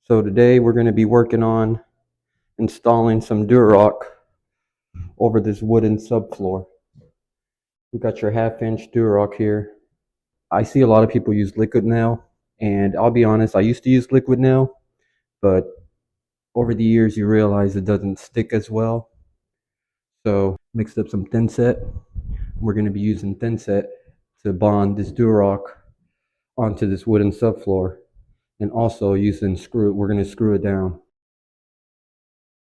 So today we're going to be working on installing some Durock over this wooden subfloor. We got your 1/2 inch Durock here. I see a lot of people use liquid nail, and I'll be honest, I used to use liquid nail, but over the years you realize it doesn't stick as well. So mixed up some thin set. We're going to be using thin set to bond this Durock onto this wooden subfloor, and also using we're going to screw it down.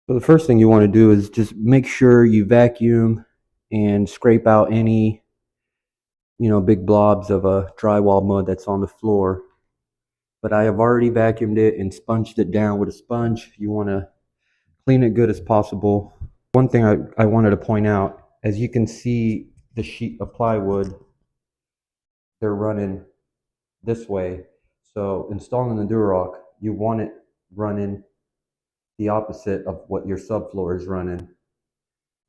So the first thing you want to do is just make sure you vacuum and scrape out any, big blobs of drywall mud that's on the floor. But I have already vacuumed it and sponged it down with a sponge. You want to clean it good as possible. One thing I wanted to point out, as you can see the sheet of plywood, they're running this way. So installing the Durock, you want it running the opposite of what your subfloor is running,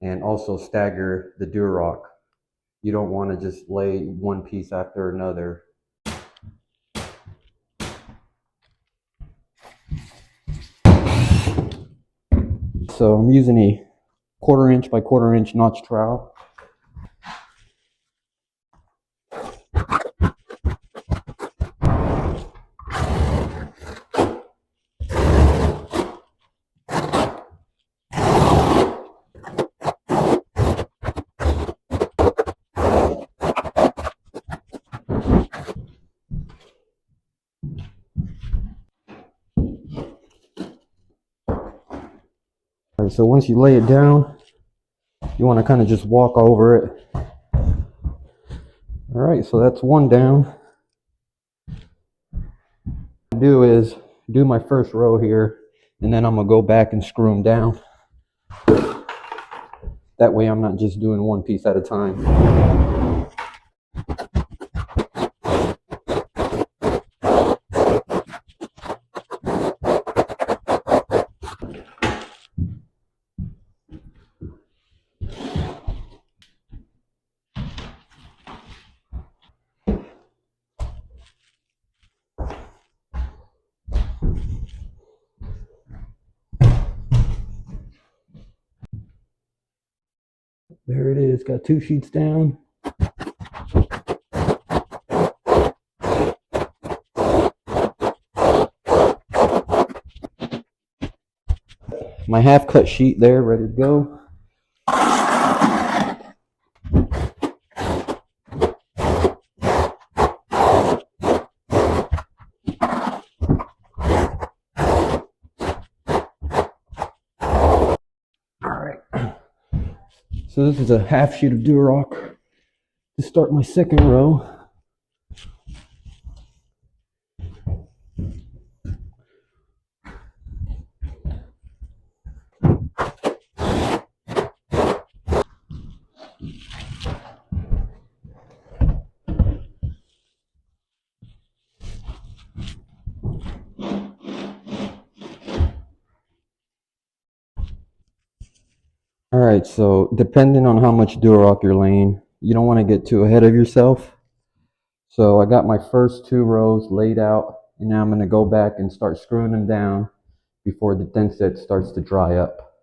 and also stagger the Durock. You don't want to just lay one piece after another. So I'm using a 1/4 inch by 1/4 inch notch trowel. All right, so once you lay it down, you want to kind of just walk over it. All right, so that's one down. What I do is do my first row here, and then I'm gonna go back and screw them down. That way I'm not just doing one piece at a time. There it is, got 2 sheets down. My half cut sheet there, ready to go. Alright, so this is a half sheet of Durock to start my second row. Alright, so depending on how much Durock you're laying, you don't want to get too ahead of yourself. So I got my first 2 rows laid out, and now I'm going to go back and start screwing them down before the thin set starts to dry up.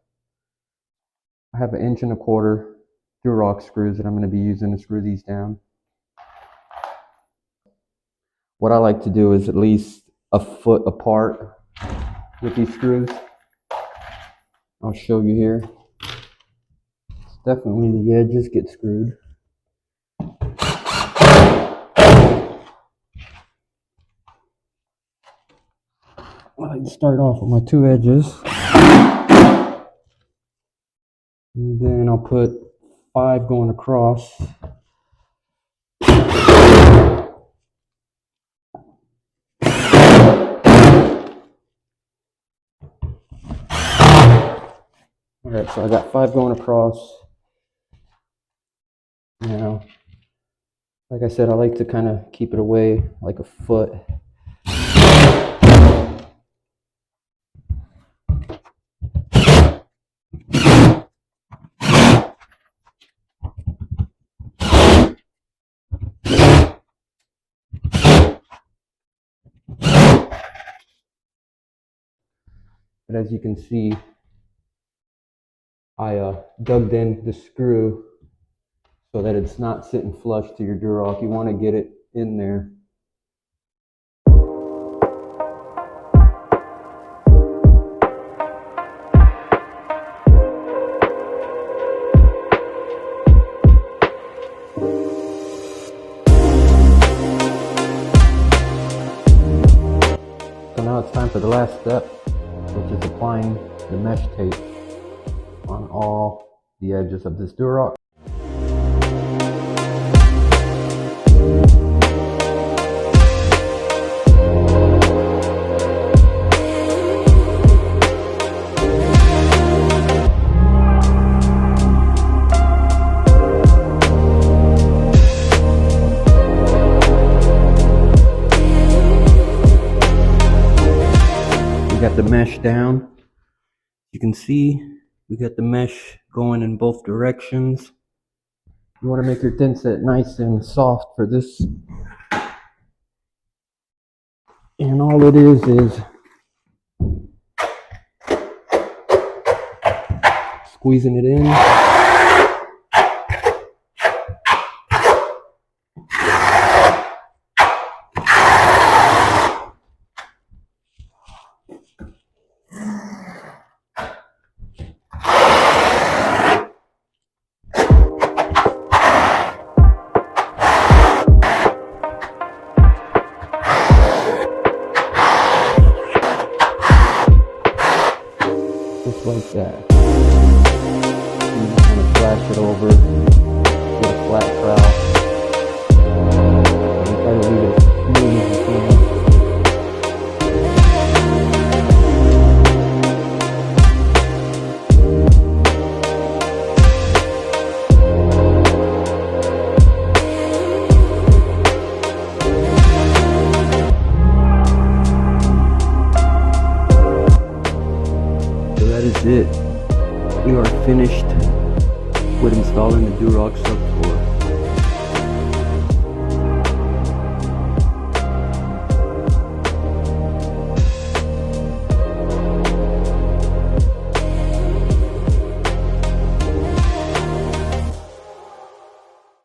I have 1 1/4 inch Durock screws that I'm going to be using to screw these down. What I like to do is at least a foot apart with these screws. I'll show you here. Definitely the edges get screwed. I start off with my 2 edges, and then I'll put 5 going across. Alright, so I got 5 going across. Now, like I said, I like to kind of keep it away like a foot. But as you can see, I dug in the screw so that it's not sitting flush to your Durock. You want to get it in there. So now it's time for the last step, which is applying the mesh tape on all the edges of this Durock. We got the mesh down. You can see we got the mesh going in both directions. You want to make your thin set nice and soft for this. And all it is squeezing it in. Just like that. You just want to flash it over with a flat trowel. And try to leave it as smooth as you can. That is it. We are finished with installing the Durock subfloor.